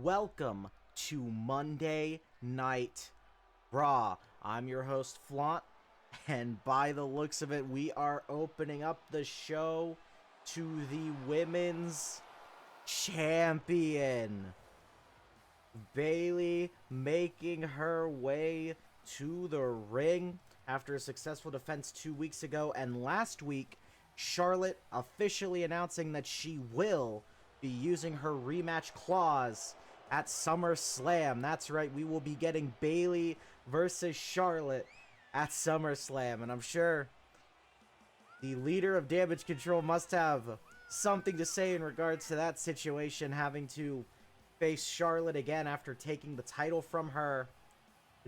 Welcome to Monday Night Raw. I'm your host, Flaunt, and by the looks of it, we are opening up the show to the Women's Champion. Bayley making her way to the ring after a successful defense 2 weeks ago, and last week, Charlotte officially announcing that she will be using her rematch clause at SummerSlam. That's right, we will be getting Bayley versus Charlotte at SummerSlam, and I'm sure the leader of Damage Control must have something to say in regards to that situation, having to face Charlotte again after taking the title from her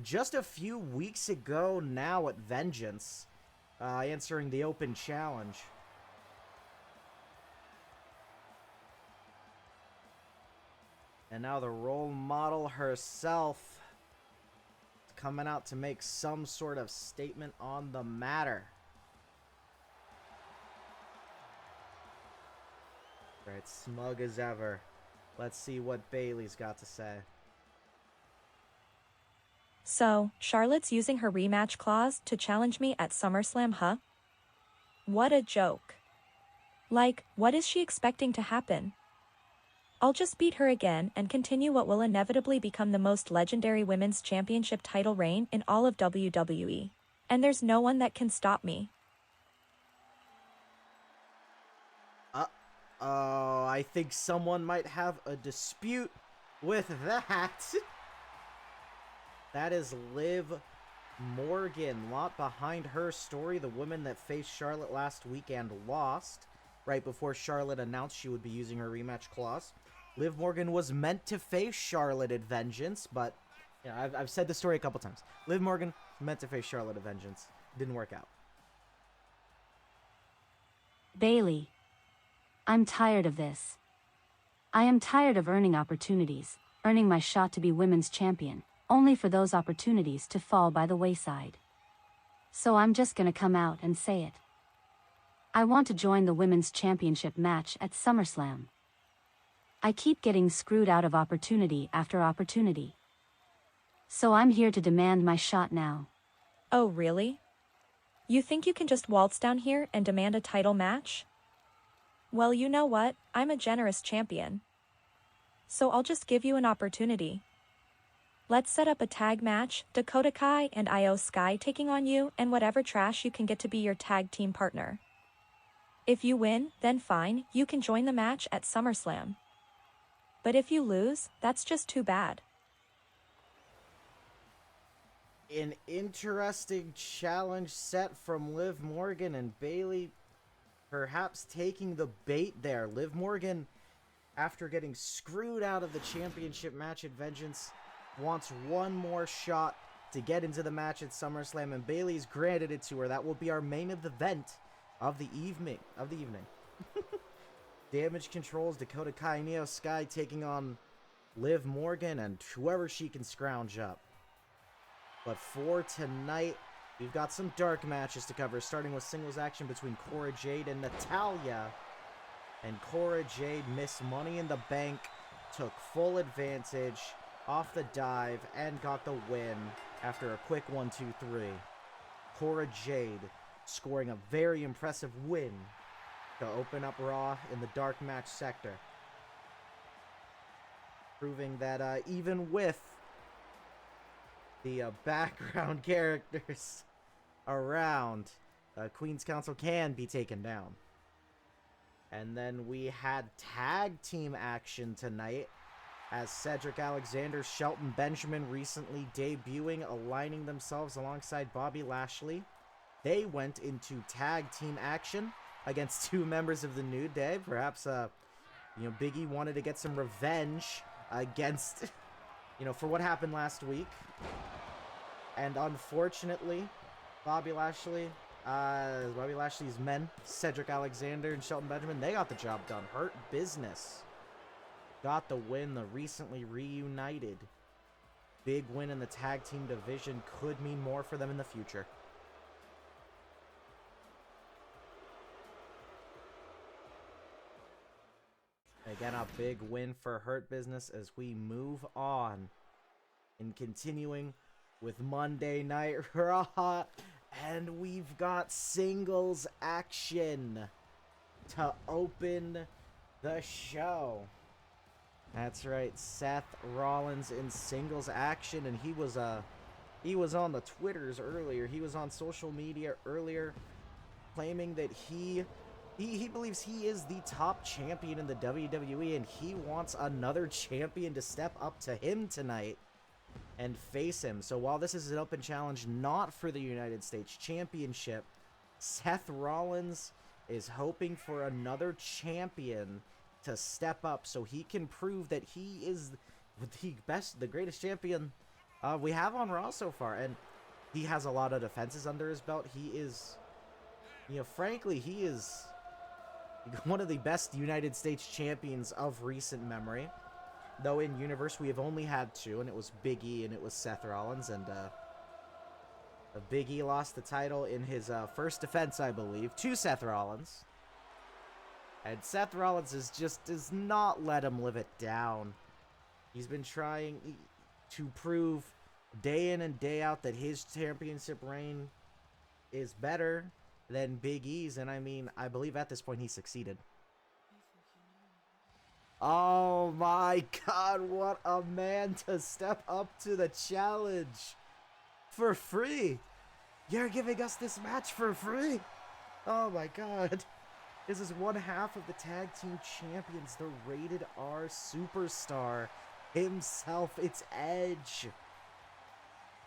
just a few weeks ago now at Vengeance, answering the open challenge. And now the role model herself is coming out to make some sort of statement on the matter. Right, smug as ever. Let's see what Bayley's got to say. So, Charlotte's using her rematch clause to challenge me at SummerSlam, huh? What a joke. Like, what is she expecting to happen? I'll just beat her again and continue what will inevitably become the most legendary women's championship title reign in all of WWE. And there's no one that can stop me. I think someone might have a dispute with that. That is Liv Morgan. Lot behind her story. The woman that faced Charlotte last week and lost right before Charlotte announced she would be using her rematch clause. Liv Morgan was meant to face Charlotte at Vengeance, but I've said the story a couple times. Liv Morgan meant to face Charlotte at Vengeance. Didn't work out. Bayley. I'm tired of this. I am tired of earning opportunities, earning my shot to be women's champion, only for those opportunities to fall by the wayside. So I'm just gonna come out and say it. I want to join the women's championship match at SummerSlam. I keep getting screwed out of opportunity after opportunity. So I'm here to demand my shot now. Oh, really? You think you can just waltz down here and demand a title match? Well, you know what? I'm a generous champion. So I'll just give you an opportunity. Let's set up a tag match, Dakota Kai and Io Sky taking on you and whatever trash you can get to be your tag team partner. If you win, then fine, you can join the match at SummerSlam. But if you lose, that's just too bad. An interesting challenge set from Liv Morgan, and Bayley perhaps taking the bait there. Liv Morgan, after getting screwed out of the championship match at Vengeance, wants one more shot to get into the match at SummerSlam, and Bayley's granted it to her. That will be our main event of the evening. Damage Control's Dakota Kai and Io Sky taking on Liv Morgan and whoever she can scrounge up. But for tonight, we've got some dark matches to cover, starting with singles action between Cora Jade and Natalya. And Cora Jade missed Money in the Bank, took full advantage off the dive, and got the win after a quick 1-2-3. Cora Jade scoring a very impressive win to open up Raw in the dark match sector, proving that even with the background characters around, Queen's Council can be taken down. And then we had tag team action tonight as Cedric Alexander, Shelton Benjamin recently debuting, aligning themselves alongside Bobby Lashley. They went into tag team action against two members of the New Day. Perhaps, Big E wanted to get some revenge against, for what happened last week. And unfortunately, Bobby Lashley's men, Cedric Alexander and Shelton Benjamin, they got the job done. Hurt Business got the win. The recently reunited big win in the tag team division could mean more for them in the future. Again, a big win for Hurt Business as we move on and continuing with Monday Night Raw. And we've got singles action to open the show. That's right, Seth Rollins in singles action, and he was on the Twitters earlier. He was on social media earlier, claiming that he believes he is the top champion in the WWE, and he wants another champion to step up to him tonight and face him. So while this is an open challenge not for the United States Championship, Seth Rollins is hoping for another champion to step up so he can prove that he is the greatest champion we have on Raw so far. And he has a lot of defenses under his belt. He is, frankly, he is one of the best United States champions of recent memory. Though in Universe we have only had two, and it was Big E and it was Seth Rollins. And Big E lost the title in his first defense, I believe, to Seth Rollins. And Seth Rollins does not let him live it down. He's been trying to prove day in and day out that his championship reign is better than Big E's. And I believe at this point he succeeded. Oh my God, what a man to step up to the challenge for free. You're giving us this match for free. Oh my God. This is one half of the tag team champions, the rated R superstar himself. It's Edge.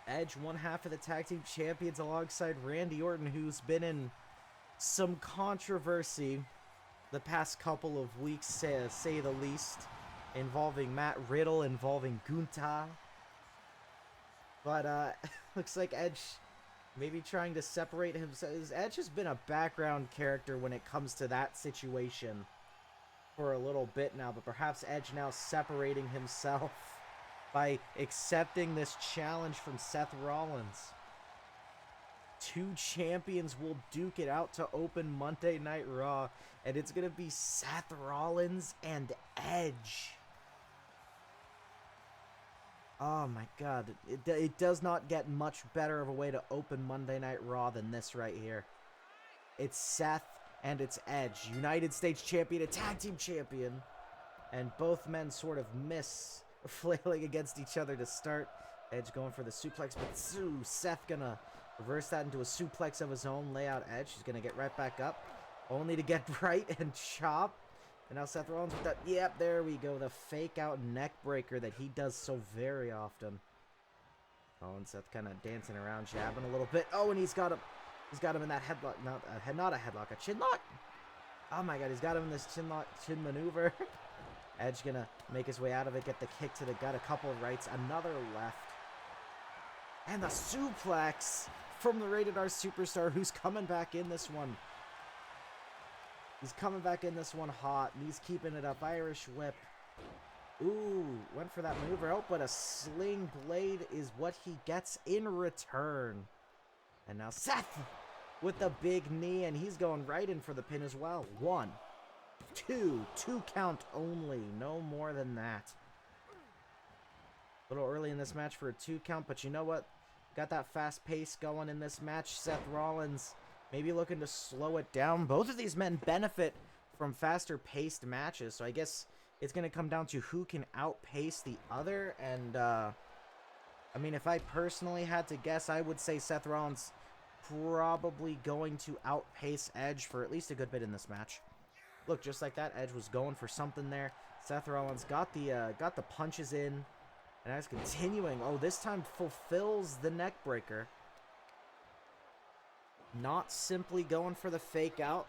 Edge, one half of the tag team champions alongside Randy Orton, who's been in some controversy the past couple of weeks, say the least, involving Matt Riddle, involving Gunther. But looks like Edge maybe trying to separate himself. Edge has been a background character when it comes to that situation for a little bit now, but perhaps Edge now separating himself by accepting this challenge from Seth Rollins. Two champions will duke it out to open Monday Night Raw, and it's going to be Seth Rollins and Edge. Oh my God, it does not get much better of a way to open Monday Night Raw than this right here. It's Seth and it's Edge, United States Champion and Tag Team Champion. And both men sort of miss, flailing against each other to start. Edge going for the suplex, but Seth gonna reverse that into a suplex of his own, lay out Edge. He's gonna get right back up, only to get right and chop. And now Seth Rollins with that, yep, there we go, the fake out neck breaker that he does so very often. Oh, and Seth kind of dancing around, jabbing a little bit. Oh, and he's got him in that headlock, not a headlock, a chin lock. Oh my God, he's got him in this chin maneuver. Edge gonna make his way out of it, get the kick to the gut, a couple of rights, another left. And the suplex from the Rated R Superstar, who's coming back in this one. He's coming back in this one hot, and he's keeping it up. Irish whip. Ooh, went for that maneuver. Oh, but a sling blade is what he gets in return. And now Seth with the big knee, and he's going right in for the pin as well. 1, 2 count only. No more than that. A little early in this match for a 2 count, but you know what? Got that fast pace going in this match. Seth Rollins maybe looking to slow it down. Both of these men benefit from faster paced matches, so I guess it's going to come down to who can outpace the other. And if I personally had to guess, I would say Seth Rollins probably going to outpace Edge for at least a good bit in this match. Look, just like that, Edge was going for something there. Seth Rollins got the punches in, and Edge continuing. Oh, this time fulfills the neck breaker. Not simply going for the fake out,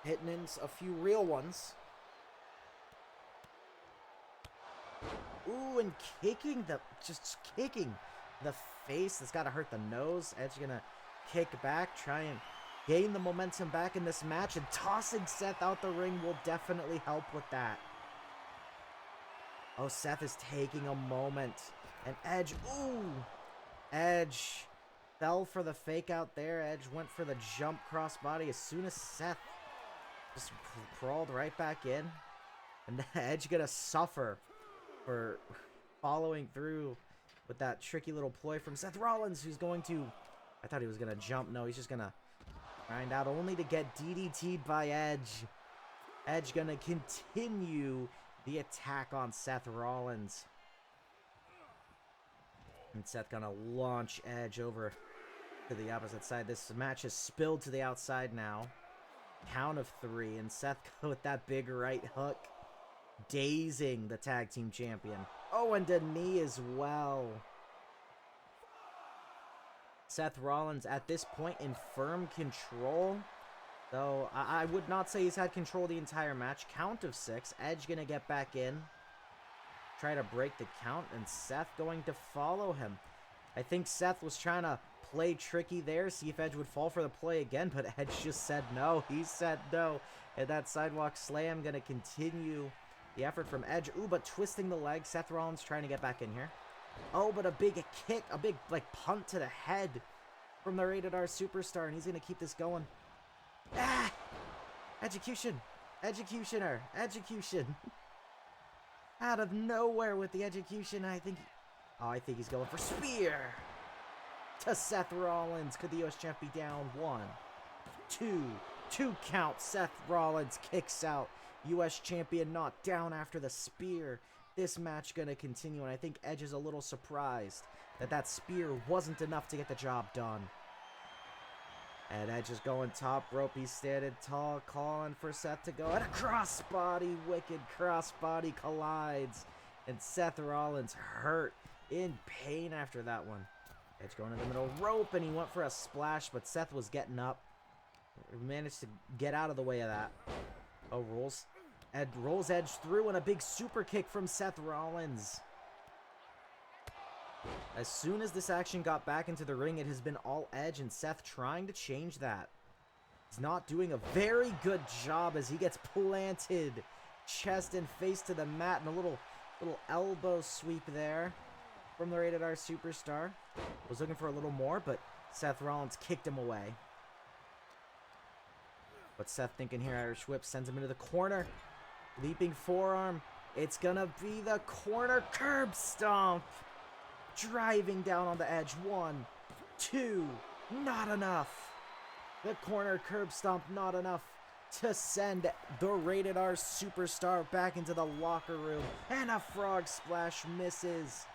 hitting in a few real ones. Ooh, and kicking the face. That's got to hurt the nose. Edge gonna kick back, try and gain the momentum back in this match, and tossing Seth out the ring will definitely help with that. Oh, Seth is taking a moment, and Edge, ooh, Edge fell for the fake out there. Edge went for the jump crossbody as soon as Seth just crawled right back in. And Edge gonna suffer for following through with that tricky little ploy from Seth Rollins, who's going to... I thought he was gonna jump. No, he's just gonna grind out, only to get DDT'd by Edge. Edge gonna continue the attack on Seth Rollins. And Seth gonna launch Edge over to the opposite side. This match is spilled to the outside now. Count of 3, and Seth with that big right hook, dazing the tag team champion. Oh, and a knee as well. Seth Rollins at this point in firm control, though I would not say he's had control the entire match. Count of 6, Edge gonna get back in, try to break the count, and Seth going to follow him. I think Seth was trying to play tricky there, see if Edge would fall for the play again, but Edge just said no. He said no, and that sidewalk slam gonna continue the effort from Edge. Ooh, but twisting the leg. Seth Rollins trying to get back in here. Oh, but a big kick, a big like punt to the head from the Rated R Superstar, and he's gonna keep this going. Ah! Execution! Executioner! Execution! Out of nowhere with the execution, I think he's going for spear to Seth Rollins. Could the US champ be down? 1, 2 count. Seth Rollins kicks out. US champion not down after the spear. This match gonna continue, and I think Edge is a little surprised that that spear wasn't enough to get the job done. And Edge is going top rope. He's standing tall, calling for Seth to go. And a crossbody, wicked crossbody collides. And Seth Rollins hurt, in pain after that one. Edge going to the middle rope, and he went for a splash, but Seth was getting up. Managed to get out of the way of that. Oh, rolls Edge through, and a big super kick from Seth Rollins. As soon as this action got back into the ring, it has been all Edge, and Seth trying to change that. He's not doing a very good job as he gets planted chest and face to the mat, and a little elbow sweep there from the Rated R Superstar. Was looking for a little more, but Seth Rollins kicked him away. But Seth thinking here, Irish Whip sends him into the corner. Leaping forearm. It's gonna be the corner curb stomp. Driving down on the Edge. 1, 2, not enough. The corner curb stomp, not enough to send the Rated R Superstar back into the locker room. And a frog splash misses.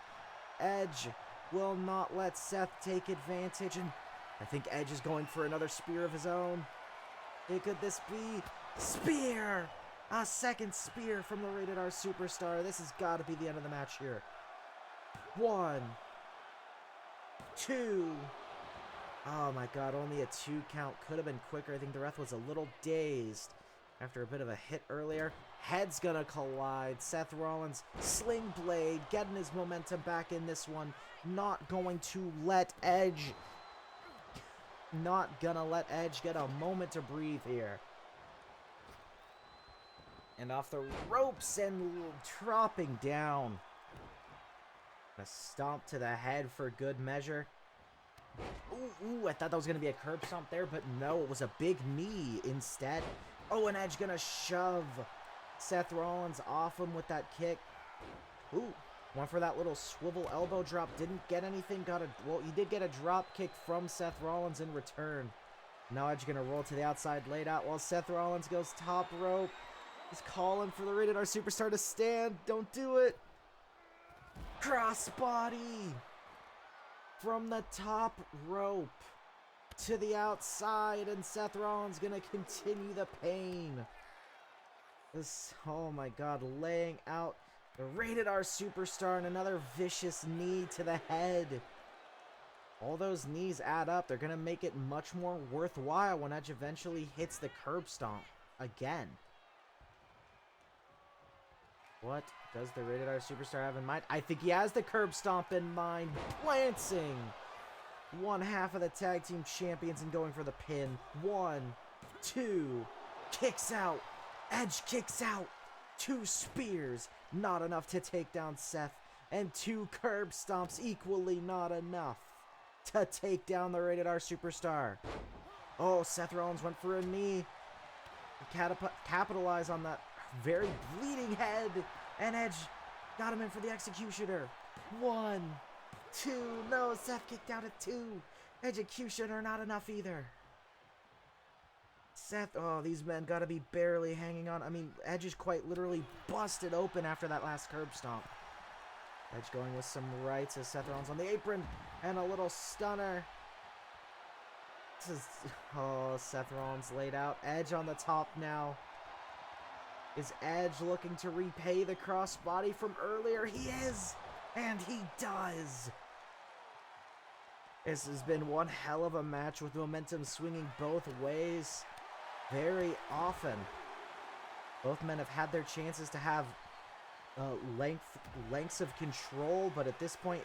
Edge will not let Seth take advantage, and I think Edge is going for another spear of his own. Hey, could this be? Spear! A second spear from the Rated R Superstar. This has got to be the end of the match here. 1, 2. Oh my god, only a 2 count. Could have been quicker. I think the ref was a little dazed after a bit of a hit earlier. Head's gonna collide. Seth Rollins, sling blade, getting his momentum back in this one. Not going to let Edge... Not gonna let Edge get a moment to breathe here. And off the ropes and dropping down. A stomp to the head for good measure. Ooh, I thought that was going to be a curb stomp there, but no, it was a big knee instead. Oh, and Edge going to shove Seth Rollins off him with that kick. Ooh, went for that little swivel elbow drop. Didn't get anything. Well, he did get a drop kick from Seth Rollins in return. Now Edge going to roll to the outside, laid out while Seth Rollins goes top rope. He's calling for the Rated R Superstar to stand. Don't do it. Crossbody from the top rope to the outside, and Seth Rollins gonna continue the pain. Oh my god, laying out the Rated R Superstar, and another vicious knee to the head. All those knees add up. They're gonna make it much more worthwhile when Edge eventually hits the curb stomp again. What does the Rated R Superstar have in mind? I think he has the curb stomp in mind. Lancing one half of the tag team champions and going for the pin. 1, 2, kicks out. Edge kicks out. 2 spears, not enough to take down Seth. And 2 curb stomps, equally not enough to take down the Rated R Superstar. Oh, Seth Rollins went for a knee. Capitalize on that very bleeding head, and Edge got him in for the executioner. 1, 2, no, Seth kicked out at 2. Executioner, not enough either. Seth, oh, these men gotta be barely hanging on. I mean, Edge is quite literally busted open after that last curb stomp. Edge going with some rights as Seth Rollins on the apron, and a little stunner. This is, oh, Seth Rollins laid out. Edge on the top now. Is Edge looking to repay the crossbody from earlier? He is! And he does! This has been one hell of a match with momentum swinging both ways very often. Both men have had their chances to have lengths of control, but at this point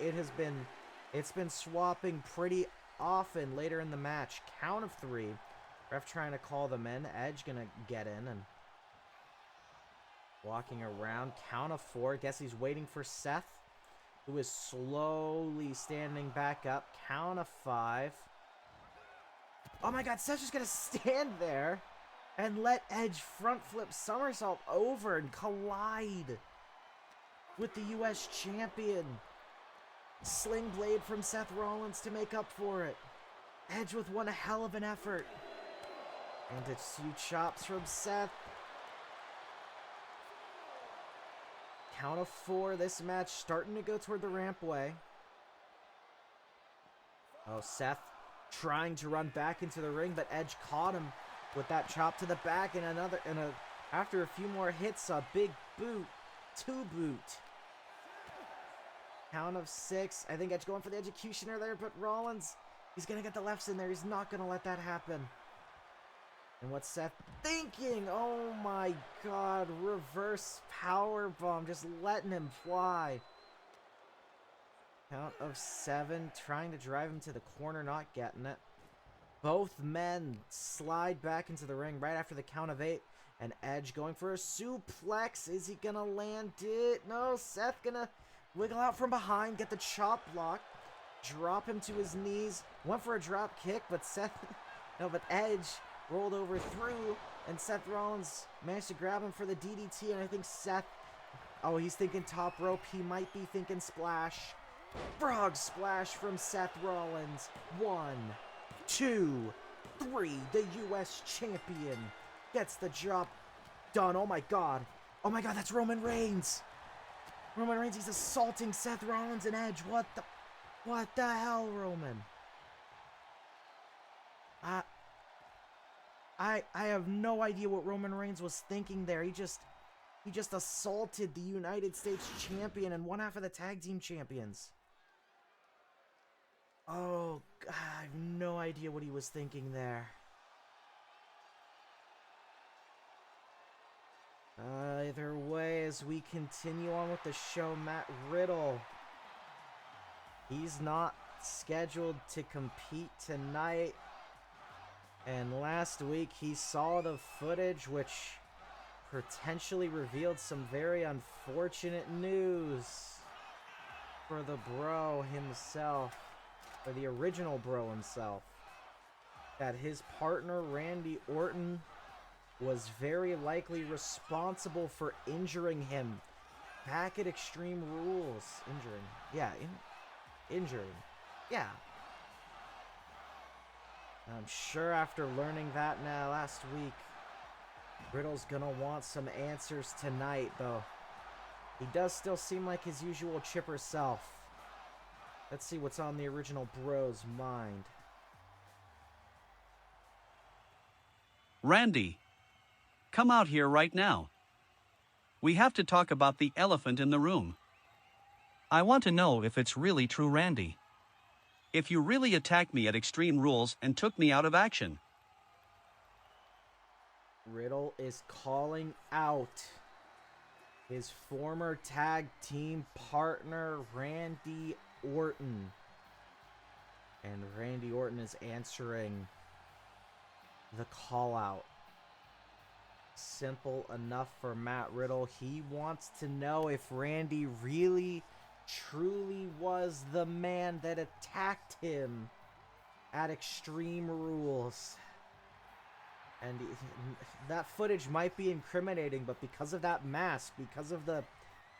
it's been swapping pretty often later in the match. Count of 3. Ref trying to call them in. Edge gonna get in and walking around. Count of 4. Guess he's waiting for Seth, who is slowly standing back up. Count of 5. Oh my god, Seth's just gonna stand there and let Edge front flip somersault over and collide with the US champion. Sling blade from Seth Rollins to make up for it. Edge with one hell of an effort. And a few chops from Seth. Count of 4, this match starting to go toward the rampway. Oh, Seth trying to run back into the ring, but Edge caught him with that chop to the back, and after a few more hits, a big boot, 2 boot. Count of 6. I think Edge going for the executioner there, but Rollins, he's gonna get the lefts in there. He's not gonna let that happen. And what's Seth thinking? Oh my god, reverse powerbomb, just letting him fly. Count of 7, trying to drive him to the corner, not getting it. Both men slide back into the ring right after the count of 8, and Edge going for a suplex. Is he gonna land it? No, Seth gonna wiggle out from behind, get the chop block, drop him to his knees, went for a drop kick, but Edge rolled over through, and Seth Rollins managed to grab him for the DDT, and I think Seth, oh, he's thinking top rope, he might be thinking splash. Frog splash from Seth Rollins. 1, 2, 3, the US champion gets the job done. Oh my god, that's Roman Reigns. Roman Reigns, he's assaulting Seth Rollins and Edge. What the hell, Roman? I have no idea what Roman Reigns was thinking there. He just assaulted the United States champion and one half of the tag team champions. Oh, God, I have no idea what he was thinking there. Either way, as we continue on with the show, Matt Riddle, he's not scheduled to compete tonight. And last week, he saw the footage, which potentially revealed some very unfortunate news for the bro himself, or the original bro himself, that his partner, Randy Orton, was very likely responsible for injuring him back at Extreme Rules. Injuring. Yeah. I'm sure after learning that last week, Riddle's gonna want some answers tonight, though. He does still seem like his usual chipper self. Let's see what's on the original bro's mind. Randy, come out here right now. We have to talk about the elephant in the room. I want to know if it's really true, Randy. If you really attacked me at Extreme Rules and took me out of action. Riddle is calling out his former tag team partner, Randy Orton. And Randy Orton is answering the call out. Simple enough for Matt Riddle. He wants to know if Randy really, truly was the man that attacked him at Extreme Rules. And that footage might be incriminating, but because of that mask, because of the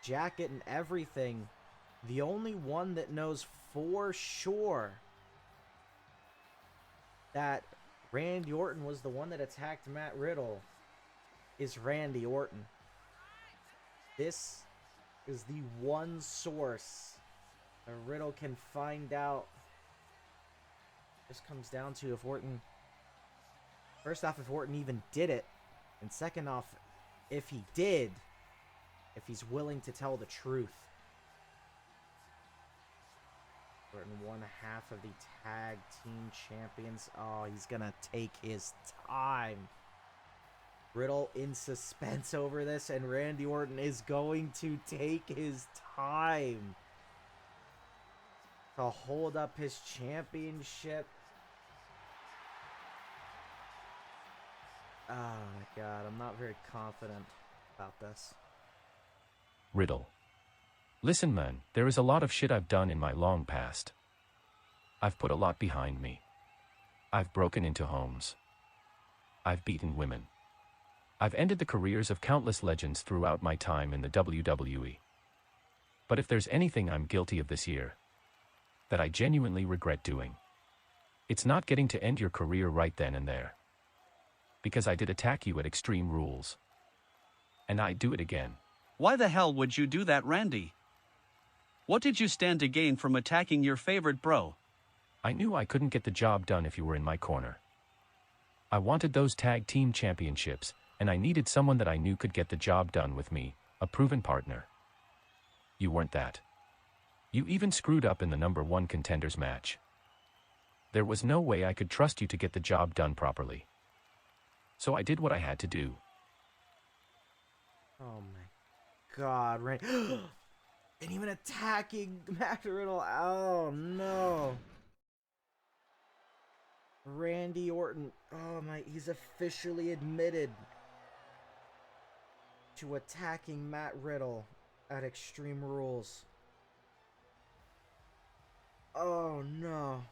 jacket and everything, the only one that knows for sure that Randy Orton was the one that attacked Matt Riddle is Randy Orton. This is the one source that Riddle can find out. This comes down to if Orton... First off, if Orton even did it. And second off, if he did, if he's willing to tell the truth. Orton, one half of the tag team champions. Oh, he's gonna take his time. Riddle in suspense over this, and Randy Orton is going to take his time to hold up his championship. Oh my god, I'm not very confident about this. Riddle. Listen, man, there is a lot of shit I've done in my long past. I've put a lot behind me. I've broken into homes. I've beaten women. I've ended the careers of countless legends throughout my time in the WWE. But if there's anything I'm guilty of this year, that I genuinely regret doing, it's not getting to end your career right then and there. Because I did attack you at Extreme Rules. And I'd do it again. Why the hell would you do that, Randy? What did you stand to gain from attacking your favorite bro? I knew I couldn't get the job done if you were in my corner. I wanted those tag team championships, and I needed someone that I knew could get the job done with me, a proven partner. You weren't that. You even screwed up in the #1 contenders match. There was no way I could trust you to get the job done properly. So I did what I had to do. Oh my god, and even attacking Matt Riddle. Oh no. Randy Orton. Oh my, he's officially admitted to attacking Matt Riddle at Extreme Rules. Oh no.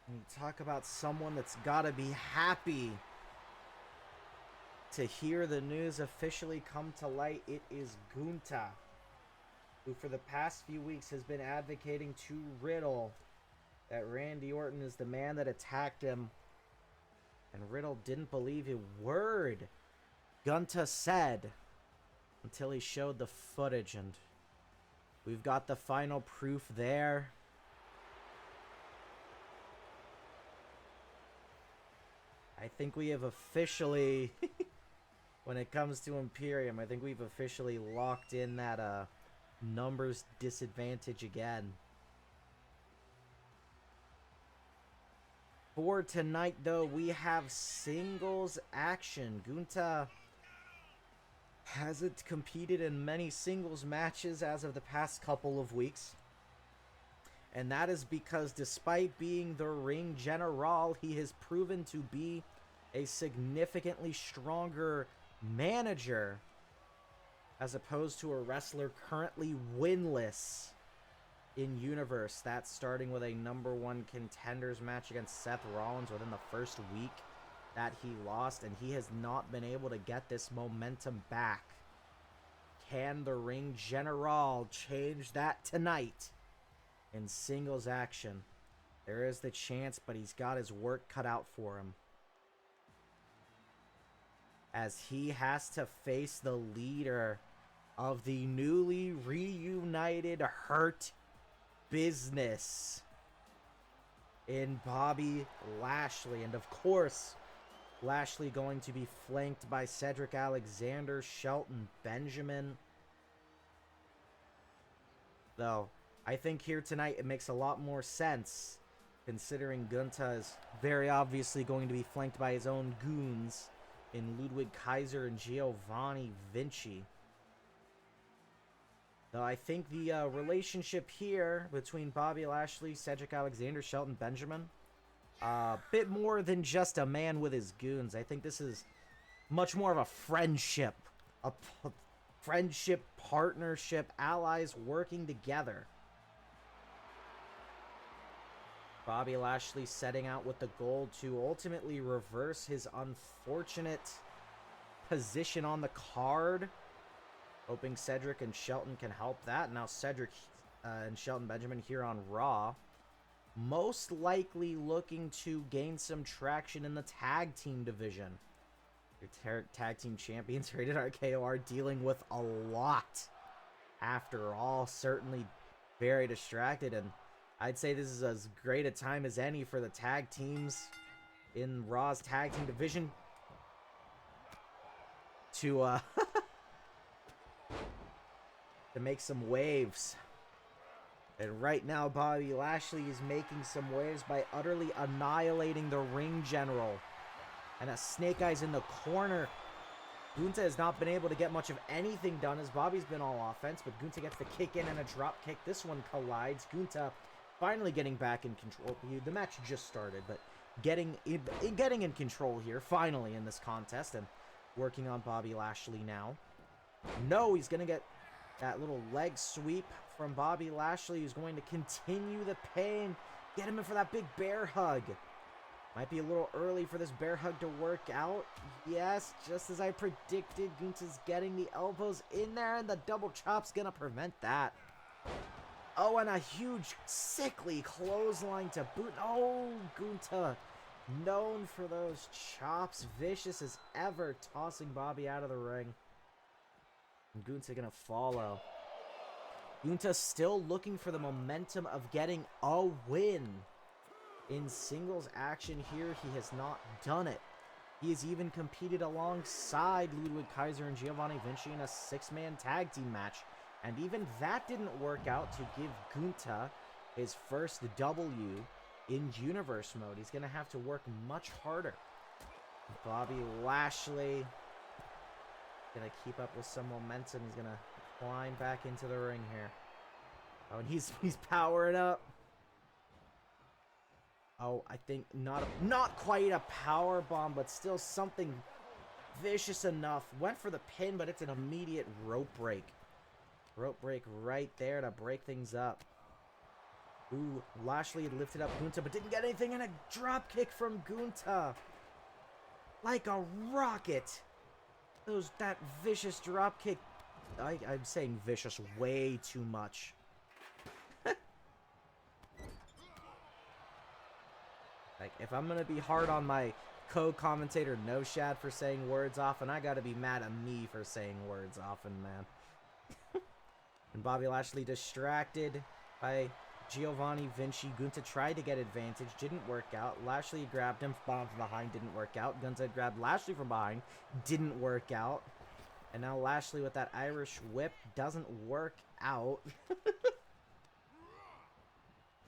And you talk about someone that's gotta be happy to hear the news officially come to light. It is Gunther, who for the past few weeks has been advocating to Riddle that Randy Orton is the man that attacked him. And Riddle didn't believe a word Gunther said until he showed the footage, and we've got the final proof there. I think we have officially, when it comes to Imperium, I think we've officially locked in that numbers disadvantage again. For tonight, though, we have singles action. Gunther hasn't competed in many singles matches as of the past couple of weeks. And that is because despite being the ring general, he has proven to be a significantly stronger manager as opposed to a wrestler currently winless in Universe. That's starting with a #1 contenders match against Seth Rollins within the first week that he lost, and he has not been able to get this momentum back. Can the ring general change that tonight in singles action? There is the chance, but he's got his work cut out for him, as he has to face the leader of the newly reunited Hurt Business in Bobby Lashley. And of course, Lashley going to be flanked by Cedric Alexander, Shelton Benjamin. Though, I think here tonight it makes a lot more sense, considering Gunther is very obviously going to be flanked by his own goons in Ludwig Kaiser and Giovanni Vinci. Though I think the relationship here between Bobby Lashley, Cedric Alexander, Shelton Benjamin, a bit more than just a man with his goons. I think this is much more of a friendship. A friendship, partnership, allies working together. Bobby Lashley setting out with the goal to ultimately reverse his unfortunate position on the card. Hoping Cedric and Shelton can help that. Now Cedric and Shelton Benjamin here on Raw. Most likely looking to gain some traction in the tag team division. Your tag team champions, Rated RKO, are dealing with a lot. After all, certainly very distracted, and I'd say this is as great a time as any for the tag teams in Raw's tag team division to to make some waves. And right now, Bobby Lashley is making some waves by utterly annihilating the ring general. And a Snake Eyes in the corner. Gunther has not been able to get much of anything done as Bobby's been all offense, but Gunther gets the kick in and a drop kick. This one collides. Gunther finally getting back in control. The match just started, but getting in control here finally in this contest and working on Bobby Lashley now. No, he's going to get that little leg sweep from Bobby Lashley, who's going to continue the pain. Get him in for that big bear hug. Might be a little early for this bear hug to work out. Yes, just as I predicted, Gunther's getting the elbows in there, and the double chop's gonna prevent that. Oh, and a huge, sickly clothesline to boot. Oh, Gunther, known for those chops, vicious as ever, tossing Bobby out of the ring. And Gunther gonna follow. Gunther still looking for the momentum of getting a win. In singles action here, he has not done it. He has even competed alongside Ludwig Kaiser and Giovanni Vinci in a 6-man tag team match. And even that didn't work out to give Gunther his first W in Universe mode. He's going to have to work much harder. Bobby Lashley going to keep up with some momentum. He's going to climb back into the ring here. Oh, and he's powering up. Oh, I think not quite a power bomb, but still something vicious enough. Went for the pin, but it's an immediate rope break. Rope break right there to break things up. Ooh, Lashley lifted up Gunther, but didn't get anything, and a drop kick from Gunther. Like a rocket. That vicious drop kick. I'm saying vicious way too much. Like, if I'm gonna be hard on my co-commentator No Shad for saying words often, I gotta be mad at me for saying words often, man. And Bobby Lashley distracted by Giovanni Vinci. Gunther tried to get advantage, didn't work out. Lashley grabbed him, bomb from behind, didn't work out. Gunther grabbed Lashley from behind, didn't work out. And now Lashley with that Irish whip doesn't work out.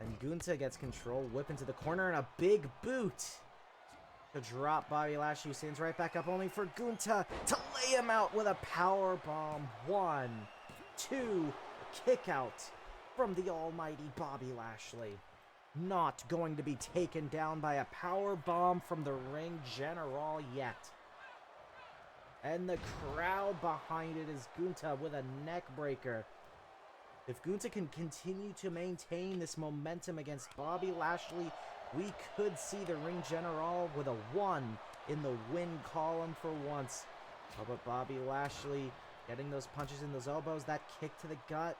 And Gunther gets control, whip into the corner, and a big boot to drop Bobby Lashley, who stands right back up, only for Gunther to lay him out with a power bomb. 1, 2, kick out from the almighty Bobby Lashley. Not going to be taken down by a power bomb from the ring general yet. And the crowd behind it is Gunther with a neck breaker. If Gunther can continue to maintain this momentum against Bobby Lashley, we could see the ring general with a 1 in the win column for once. Oh, but Bobby Lashley getting those punches and those elbows, that kick to the gut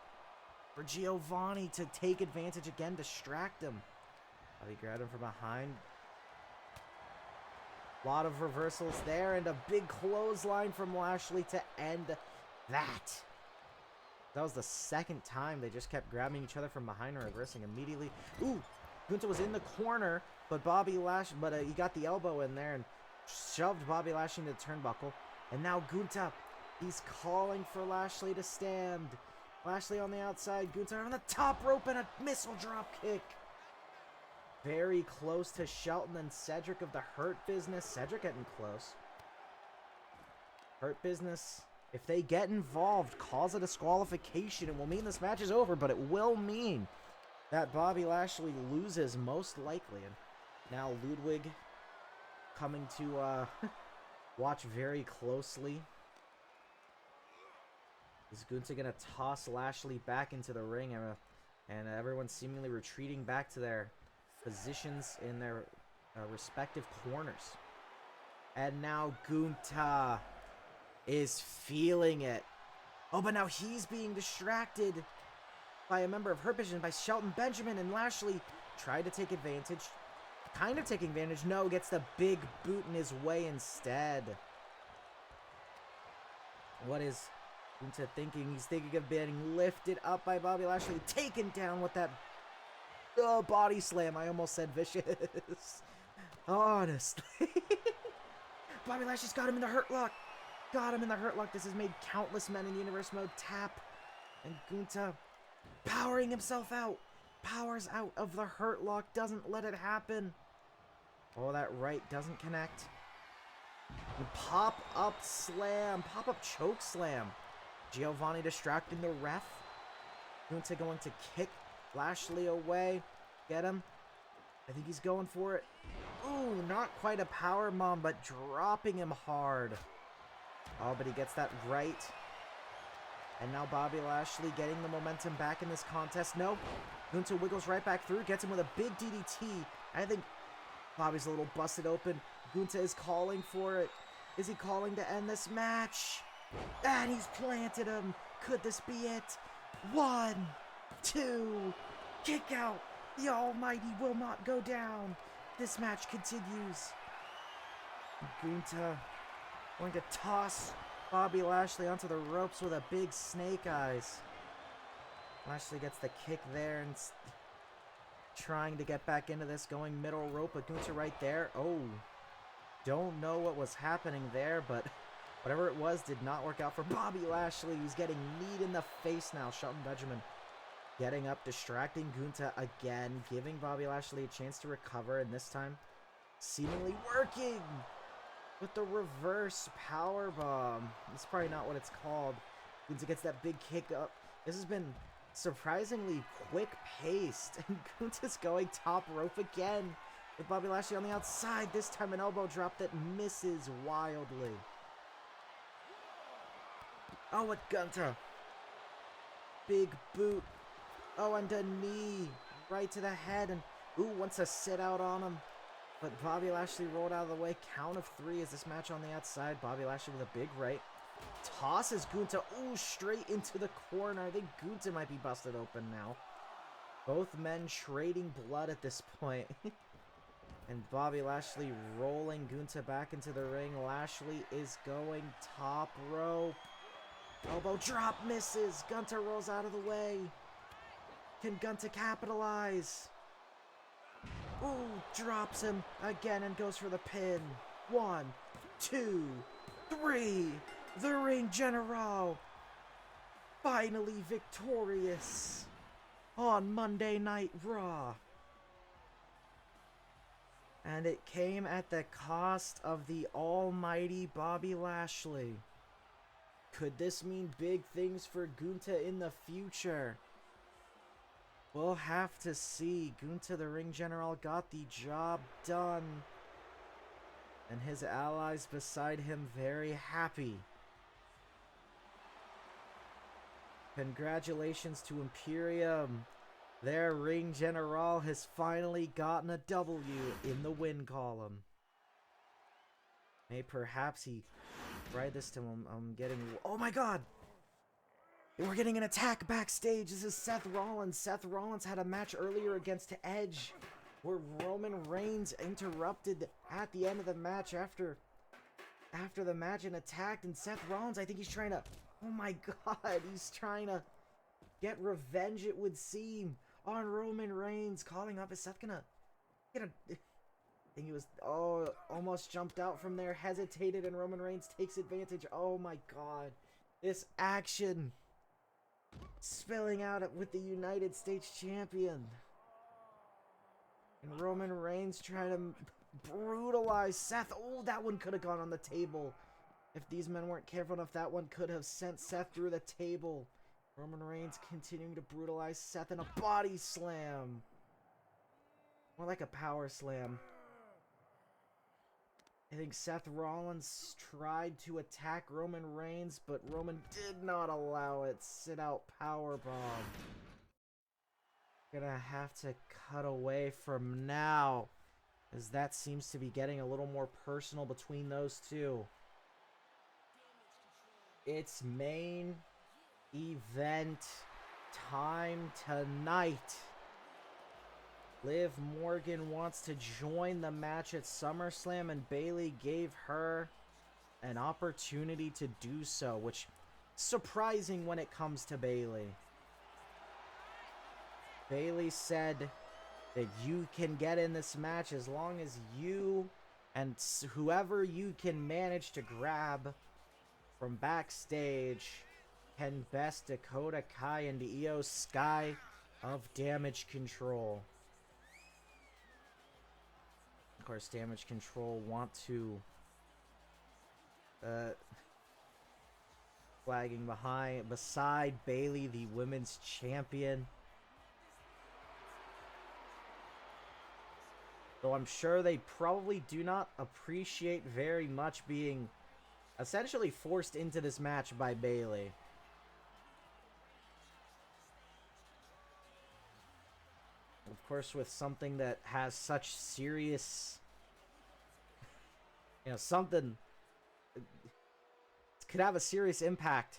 for Giovanni to take advantage again, distract him. Bobby grabbed him from behind. A lot of reversals there, and a big clothesline from Lashley to end that. That was the second time they just kept grabbing each other from behind and reversing immediately. Ooh, Gunther was in the corner, but he got the elbow in there and shoved Bobby Lashley into the turnbuckle. And now Gunther, he's calling for Lashley to stand. Lashley on the outside, Gunther on the top rope, and a missile drop kick. Very close to Shelton and Cedric of the Hurt Business. Cedric getting close. Hurt Business, if they get involved, cause a disqualification. It will mean this match is over, but it will mean that Bobby Lashley loses most likely. And now Ludwig coming to watch very closely. Is Gunther going to toss Lashley back into the ring? And everyone's seemingly retreating back to their positions in their respective corners. And now Gunther is feeling it. Oh, but now he's being distracted by a member of her position, by Shelton Benjamin, and Lashley tried to take advantage. Kind of taking advantage. No, gets the big boot in his way instead. What is Gunther thinking? He's thinking of being lifted up by Bobby Lashley, taken down with that body slam. I almost said vicious. Honestly. Bobby Lashley's got him in the hurt lock. Got him in the hurt lock. This has made countless men in universe mode tap. And Gunther powering himself out. Powers out of the hurt lock. Doesn't let it happen. Oh, that right doesn't connect. Pop-up slam. Pop-up choke slam. Giovanni distracting the ref. Gunther going to kick Lashley away. Get him. I think he's going for it. Ooh, not quite a powerbomb, but dropping him hard. Oh, but he gets that right. And now Bobby Lashley getting the momentum back in this contest. No. Gunther wiggles right back through. Gets him with a big DDT. I think Bobby's a little busted open. Gunther is calling for it. Is he calling to end this match? And he's planted him. Could this be it? 1, 2, kick out. The Almighty will not go down. This match continues. Gunther going to toss Bobby Lashley onto the ropes with a big snake eyes. Lashley gets the kick there and trying to get back into this, going middle rope, but Gunther right there. Oh, don't know what was happening there, but whatever it was did not work out for Bobby Lashley. He's getting kneed in the face now. Shelton Benjamin getting up, distracting Gunther again, giving Bobby Lashley a chance to recover, and this time seemingly working with the reverse powerbomb. It's probably not what it's called. Gunther gets that big kick up. This has been surprisingly quick-paced, and Gunther's going top rope again with Bobby Lashley on the outside. This time an elbow drop that misses wildly. Oh, with Gunther. Big boot. Oh, and a knee right to the head, and ooh, wants to sit out on him. But Bobby Lashley rolled out of the way. Count of 3 is this match on the outside. Bobby Lashley with a big right. Tosses Gunther, ooh, straight into the corner. I think Gunther might be busted open now. Both men trading blood at this point. And Bobby Lashley rolling Gunther back into the ring. Lashley is going top rope. Elbow drop misses. Gunther rolls out of the way. Can Gunther capitalize? Ooh, drops him again and goes for the pin. 1, 2, 3. The Ring General finally victorious on Monday Night Raw. And it came at the cost of the almighty Bobby Lashley. Could this mean big things for Gunther in the future? We'll have to see. Gunther, the Ring General, got the job done. And his allies beside him very happy. Congratulations to Imperium. Their Ring General has finally gotten a W in the win column. May perhaps he tried this to him. I'm getting... Oh my god! We're getting an attack backstage. This is Seth Rollins. Seth Rollins had a match earlier against Edge where Roman Reigns interrupted at the end of the match after the match and attacked. And Seth Rollins, I think he's trying to... Oh my god, he's trying to get revenge, it would seem, on Roman Reigns. Calling up, is Seth gonna... I think he was... Oh, almost jumped out from there, hesitated, and Roman Reigns takes advantage. Oh my god. This action spilling out with the United States Champion. And Roman Reigns trying to brutalize Seth. Oh, that one could have gone on the table. If these men weren't careful enough, that one could have sent Seth through the table. Roman Reigns continuing to brutalize Seth in a body slam. More like a power slam. I think Seth Rollins tried to attack Roman Reigns, but Roman did not allow it. Sit out powerbomb. Gonna have to cut away from now, as that seems to be getting a little more personal between those two. It's main event time tonight. Liv Morgan wants to join the match at SummerSlam, and Bayley gave her an opportunity to do so, which is surprising when it comes to Bayley. Bayley said that you can get in this match as long as you and whoever you can manage to grab from backstage can best Dakota Kai and the Io Sky of Damage Control. Of course, Damage Control want to flagging beside Bayley, the women's champion. Though I'm sure they probably do not appreciate very much being essentially forced into this match by Bayley. Of course, with something that has such serious, something could have a serious impact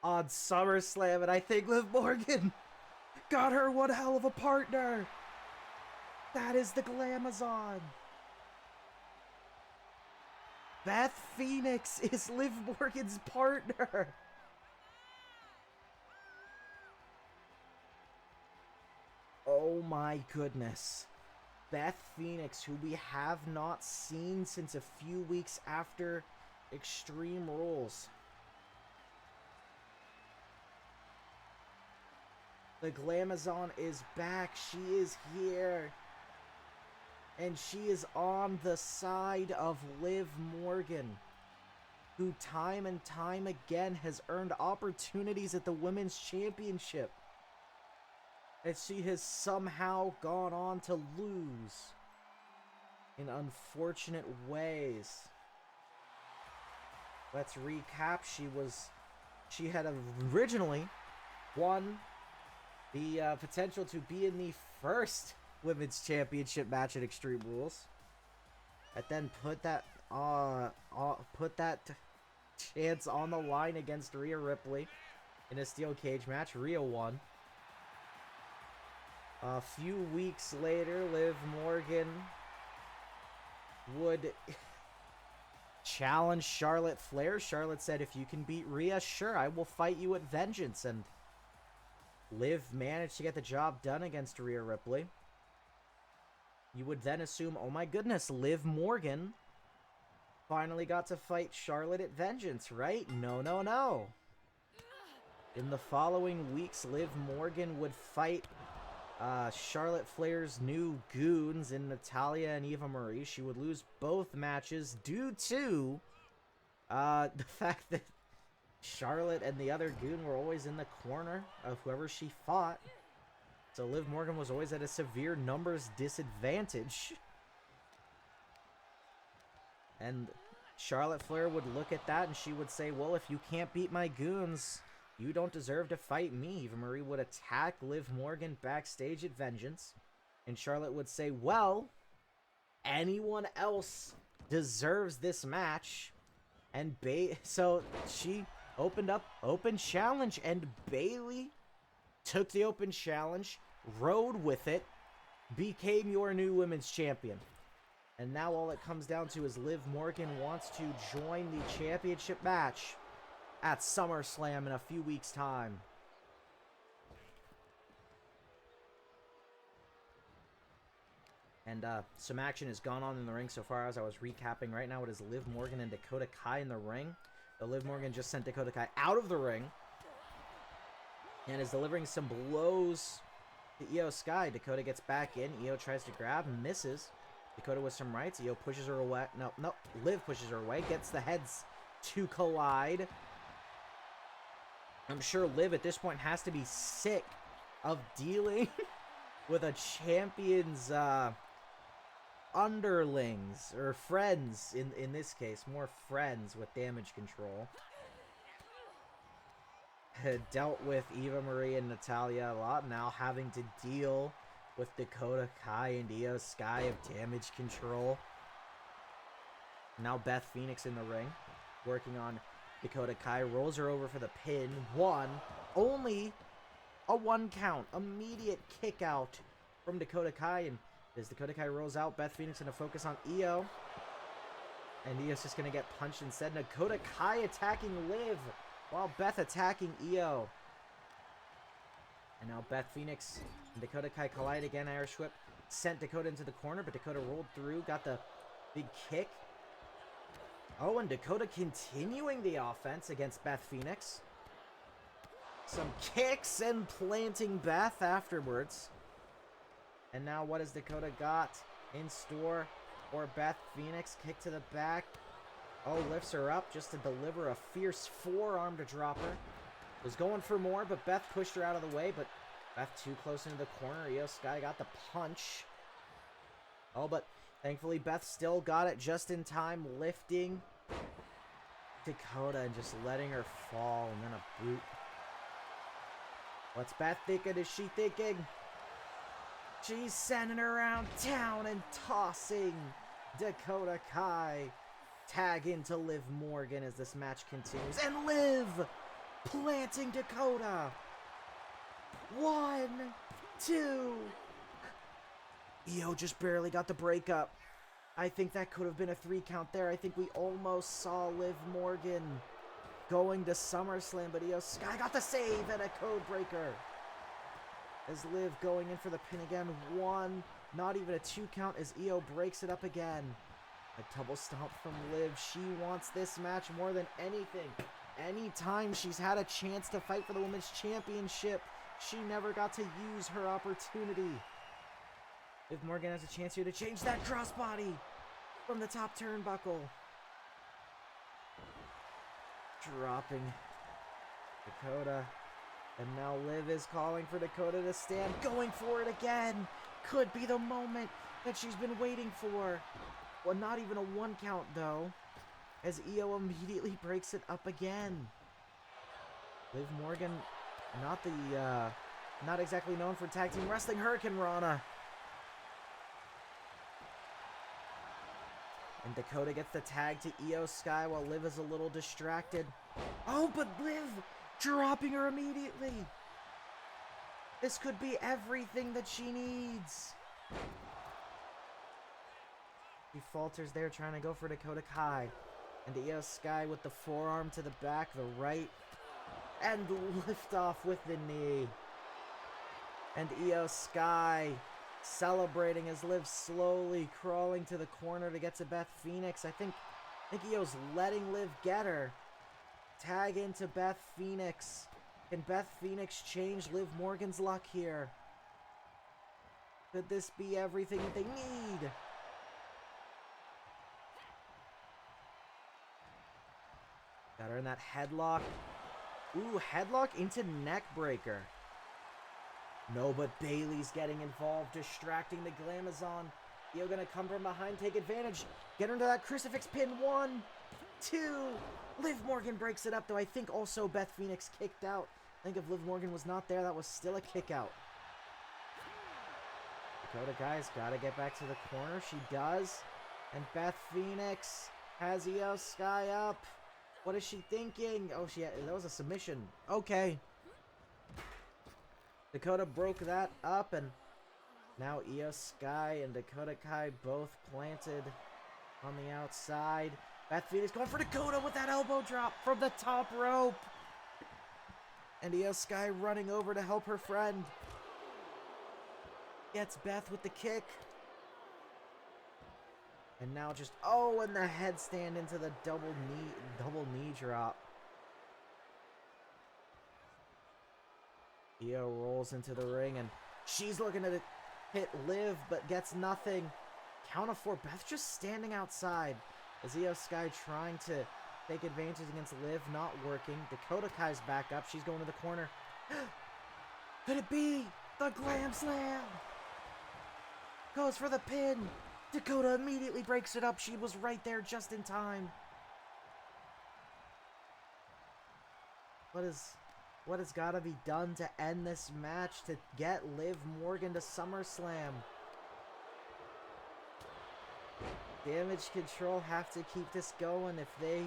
on SummerSlam, and I think Liv Morgan got her one hell of a partner. That is the Glamazon. Beth Phoenix is Liv Morgan's partner. Oh my goodness. Beth Phoenix, who we have not seen since a few weeks after Extreme Rules. The Glamazon is back. She is here. And she is on the side of Liv Morgan, who time and time again has earned opportunities at the Women's Championship. And she has somehow gone on to lose in unfortunate ways. Let's recap. She had originally won the potential to be in the first Women's Championship match at Extreme Rules. And then put that chance on the line against Rhea Ripley in a steel cage match. Rhea won. A few weeks later, Liv Morgan would challenge Charlotte Flair. Charlotte said, if you can beat Rhea, sure, I will fight you at Vengeance. And Liv managed to get the job done against Rhea Ripley. You would then assume, oh my goodness, Liv Morgan finally got to fight Charlotte at Vengeance, right? No, no, no. In the following weeks, Liv Morgan would fight Charlotte Flair's new goons in Natalya and Eva Marie. She would lose both matches due to the fact that Charlotte and the other goon were always in the corner of whoever she fought. So Liv Morgan was always at a severe numbers disadvantage. And Charlotte Flair would look at that and she would say, well, if you can't beat my goons, you don't deserve to fight me. Eva Marie would attack Liv Morgan backstage at Vengeance. And Charlotte would say, well, anyone else deserves this match. And so she opened up open challenge, and Bayley took the open challenge, rode with it, became your new women's champion. And now all it comes down to is Liv Morgan wants to join the championship match at SummerSlam in a few weeks' time. And some action has gone on in the ring so far. As I was recapping right now, it is Liv Morgan and Dakota Kai in the ring. Liv Morgan just sent Dakota Kai out of the ring and is delivering some blows to Io Sky. Dakota gets back in. Io tries to grab, misses. Dakota with some rights. Io pushes her away. No. Liv pushes her away. Gets the heads to collide. I'm sure Liv at this point has to be sick of dealing with a champion's underlings, or friends in this case. More friends with Damage Control. dealt with Eva Marie and Natalia a lot, now having to deal with Dakota Kai and Io Sky of damage control. Now Beth Phoenix in the ring, working on Dakota Kai, rolls her over for the pin. Only a 1 count. Immediate kick out from Dakota Kai, and as Dakota Kai rolls out, Beth Phoenix going to focus on Io. And Io's just going to get punched instead. Dakota Kai attacking Liv, while Beth attacking Io. And now Beth Phoenix and Dakota Kai collide again. Irish whip sent Dakota into the corner, but Dakota rolled through, got the big kick. Oh, and Dakota continuing the offense against Beth Phoenix. Some kicks and planting Beth afterwards. And now what has Dakota got in store for Beth Phoenix? Kick to the back. Oh, lifts her up just to deliver a fierce forearm to drop her. Was going for more, but Beth pushed her out of the way. But Beth too close into the corner. Io Sky got the punch. Oh, but thankfully Beth still got it just in time, lifting Dakota and just letting her fall, and then a boot. What's Beth thinking? Is she thinking? She's sending her around town and tossing Dakota Kai. Tag into Liv Morgan as this match continues. And Liv planting Dakota. 1, 2. Io just barely got the breakup. I think that could have been a 3 count there. I think we almost saw Liv Morgan going to SummerSlam, but Io Sky got the save and a code breaker. As Liv going in for the pin again. 1, not even a 2 count as Io breaks it up again. A double stomp from Liv. She wants this match more than anything. Anytime she's had a chance to fight for the Women's Championship, she never got to use her opportunity. Liv Morgan has a chance here to change that crossbody from the top turnbuckle. Dropping Dakota. And now Liv is calling for Dakota to stand. Going for it again. Could be the moment that she's been waiting for. Well, not even a 1 count though, as Io immediately breaks it up again. Liv Morgan, not exactly known for tag team wrestling. Hurricane Rana. And Dakota gets the tag to Io Sky while Liv is a little distracted. Oh, but Liv dropping her immediately. This could be everything that she needs. He falters there, trying to go for Dakota Kai. And Io Sky with the forearm to the back, the right. And lift off with the knee. And Io Sky celebrating as Liv slowly crawling to the corner to get to Beth Phoenix. I think Io's letting Liv get her. Tag into Beth Phoenix. Can Beth Phoenix change Liv Morgan's luck here? Could this be everything that they need? Got her in that headlock. Ooh, headlock into neck breaker. No, but Bayley's getting involved, distracting the Glamazon. Io gonna come from behind, take advantage. Get her into that crucifix pin. 1, 2. Liv Morgan breaks it up, though I think also Beth Phoenix kicked out. I think if Liv Morgan was not there, that was still a kick out. Dakota Kai's gotta get back to the corner. She does. And Beth Phoenix has Io Sky up. What is she thinking? Oh, that was a submission. Okay. Dakota broke that up, and now Io Sky and Dakota Kai both planted on the outside. Beth Phoenix going for Dakota with that elbow drop from the top rope. And Io Sky running over to help her friend. Gets Beth with the kick. And now just, and the headstand into the double knee drop. Io rolls into the ring, and she's looking to hit Liv, but gets nothing. Count of 4. Beth just standing outside as Io Sky trying to take advantage against Liv, not working. Dakota Kai's back up. She's going to the corner. Could it be the Glam Slam? Goes for the pin. Dakota immediately breaks it up. She was right there just in time. What is what has got to be done to end this match to get Liv Morgan to SummerSlam. Damage Control have to keep this going if they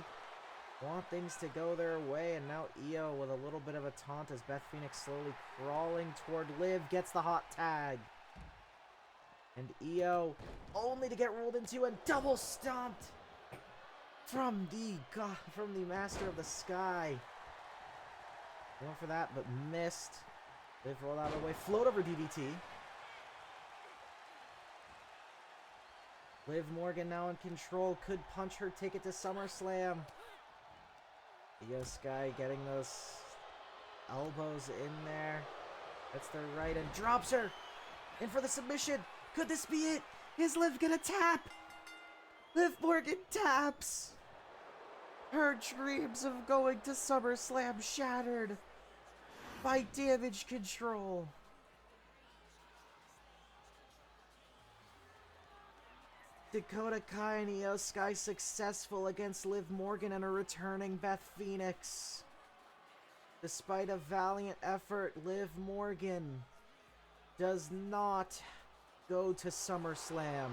want things to go their way. And now Io with a little bit of a taunt as Beth Phoenix slowly crawling toward Liv gets the hot tag. And Io only to get rolled into and double stomped from the Master of the Sky. Going for that, but missed. Liv rolled out of the way. Float over DDT. Liv Morgan now in control. Could punch her ticket to SummerSlam. Io Sky getting those elbows in there. That's the right and drops her. In for the submission. Could this be it? Is Liv gonna tap? Liv Morgan taps. Her dreams of going to SummerSlam shattered by Damage Control. Dakota Kai and Io Sky successful against Liv Morgan and a returning Beth Phoenix. Despite a valiant effort, Liv Morgan does not go to SummerSlam.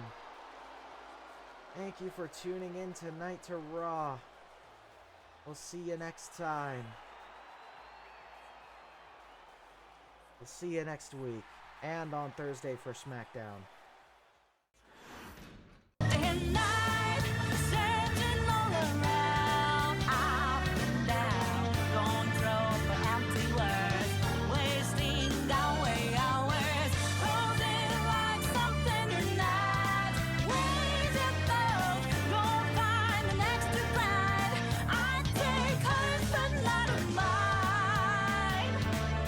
Thank you for tuning in tonight to Raw. We'll see you next time. We'll see you next week and on Thursday for SmackDown. And I